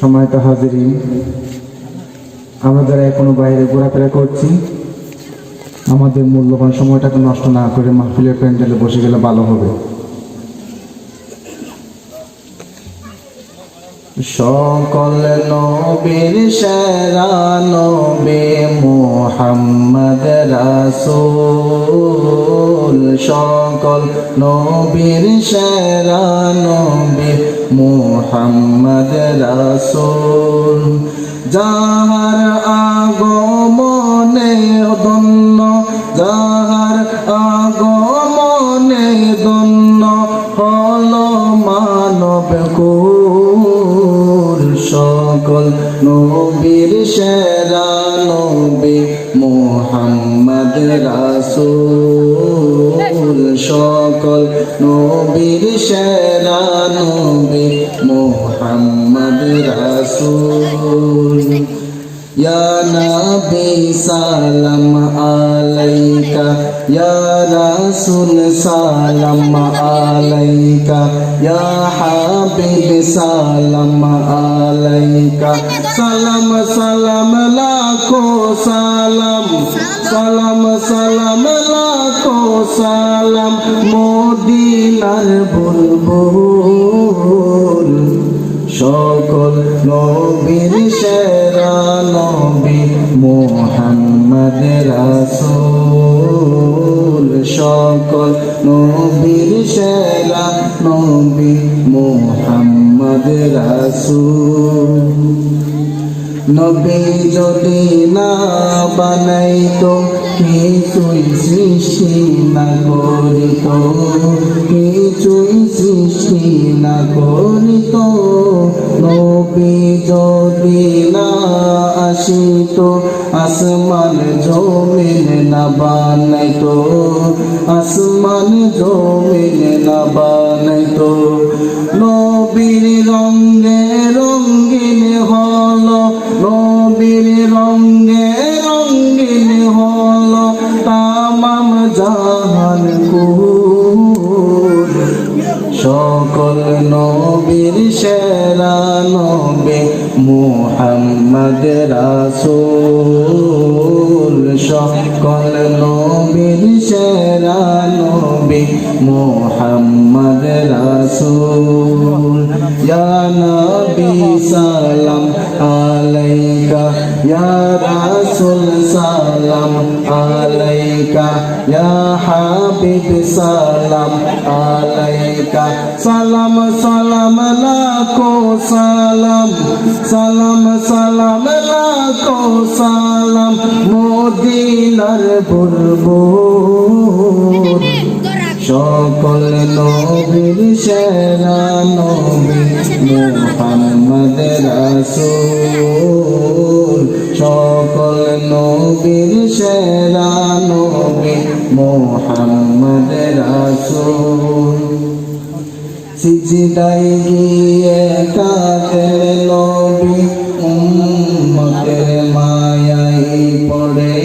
সম্মানিত হাজিরিন, আমরা যারা এখনো বাইরে ঘোরাফেরা করছি, আমাদের মূল্যবান সময়টাকে নষ্ট না করে মাহফিলের প্যান্ডেলে বসে গেলে ভালো হবে। সকল নবীর সেরা নবী মুহাম্মদ রাসূল, সকল নবীর সেরা নবী মুহাম্মদ রাসূল। যাহার আগমনে ধন্য, যাহার আগমনে ধন্য হল মানব কুল। সকল নবীর সেরা নবী মুহাম্মদ রাসূল, সকল নবীর সেরা নবী মুহাম্মদ রাসূল। ইয়া নবী সালাম আলাইকা, ইয়া রাসূল সালাম আলাইকা, ইয়া হাবিব সালাম আলাইকা। সালাম সালাম লাখো সালাম, সালাম সালাম লাখো সালাম মদিনার বুলবুল। সকল নবীর সেরা নবী মুহাম্মদ রাসূল, সকল নবীর সেরা নবী মুহাম্মদ রাসূল। নবী যদি না বানাইতো কিছুই সৃষ্টি না করিত, কিছুই সৃষ্টি না করিত। নবী যদি না আসিত আসমান জমিন না বানাইতো, আসমান জমিন না বানাইতো। নবীর রঙে রঙিন হলো, নবীর রঙে রঙিন হলো তামাম জাহান কুল। সকল নবীর সেরা নবী মুহাম্মদ রাসূল, সকল নবীর সেরা নবী মুহাম্মদ রাসূল। ইয়া নবী সালাম আলাইকা, ইয়া রাসূল সালাম আলাইকা, ইয়া হাবিব সালাম আলাইকা। সালাম সালাম লাখো সালাম, সালাম সালাম লাখো সালাম মদিনার বুলবুল। সকল নবীর সেরা নবী মুহাম্মদ রাসূল, সকল নবীর সেরা নবী মুহাম্মদ রাসূল। সিজদায় গিয়ে কাঁদেন নবী উম্মতের মায়ায় পড়ে,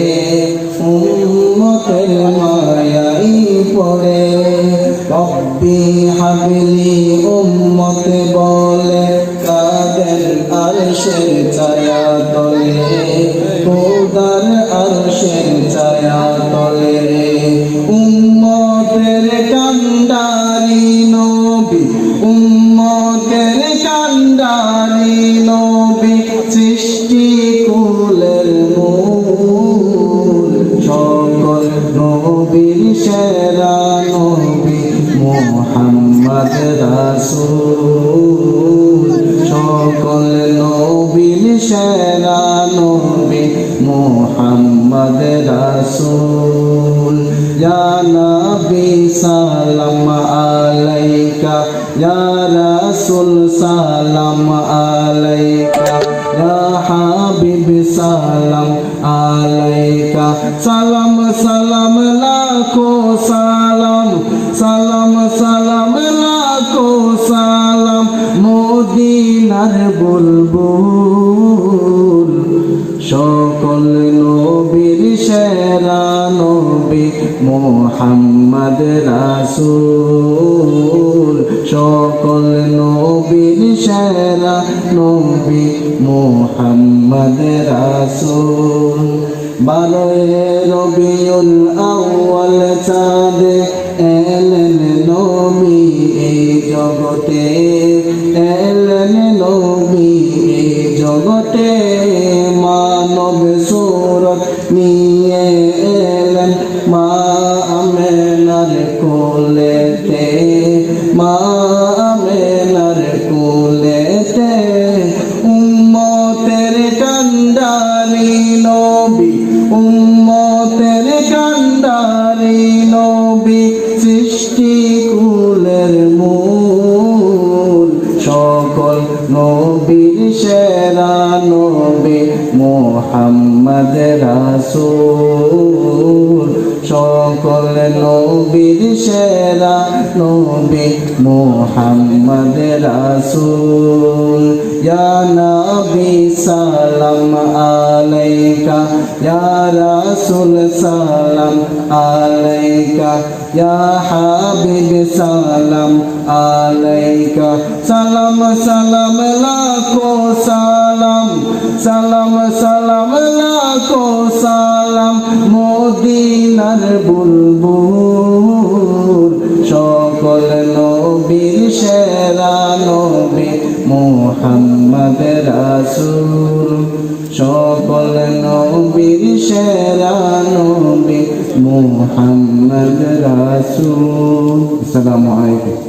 উম্মতের মায়ায় পড়ে। রব্বি হাবলি উম্মত বলে কাঁদেন আরশের ছায়া তলে, খোদার আরশের ছায়া তলে। উম্মতের কান্ডারি নবী, উম্মতের কান্ডারি নবী সৃষ্টি কুলের মূল। সকল নবীর সেরা নবী মুহাম্মদ রাসূল, সকল নবীর সেরা নবী মুহাম্মদ রাসূল। ইয়া নবী সালাম আলাইকা, ইয়া রাসূল সালাম আলাইকা, ইয়া হাবিব সালাম আলাইকা। সালাম সালাম লাখো সালাম, সালাম সালাম লাখো সালাম মদিনার বুলবুল। সকল নবীর সেরা নবী মুহাম্মদ রাসূল, সকল নবীর সেরা নবী মুহাম্মদ রাসূল। 12 রবিউল আউয়াল চাঁদে এলেন নবী এই জগতে, এলেন নবী এই জগতে। মানব সুরত নিয়ে এলেন মা আমেনার কোলেতে, মা আমেনার কোলেতে। উম্মতের কান্ডারি নবী, উম্মতের কান্ডারি নবী, সৃষ্টি কুলের মূল। সকল নবীর সেরা নবী মুহাম্মদ রাসূল। সকল নবীর সেরা নবী মুহাম্মদ রাসূল। ইয়া নবী সালাম আলাইকা, ইয়া রাসূল সালাম আলাইকা, ইয়া হাবিব সালাম আলাইকা। সালাম সালাম লাখো সালাম, সালাম সালাম লাখো সালাম মদিনার বুলবুল। সকল নবীর সেরা নবী মুহাম্মদ রাসূল। সকল নবীর সেরা নবী মুহাম্মদ রাসূল। আসসালামু আলাইকুম।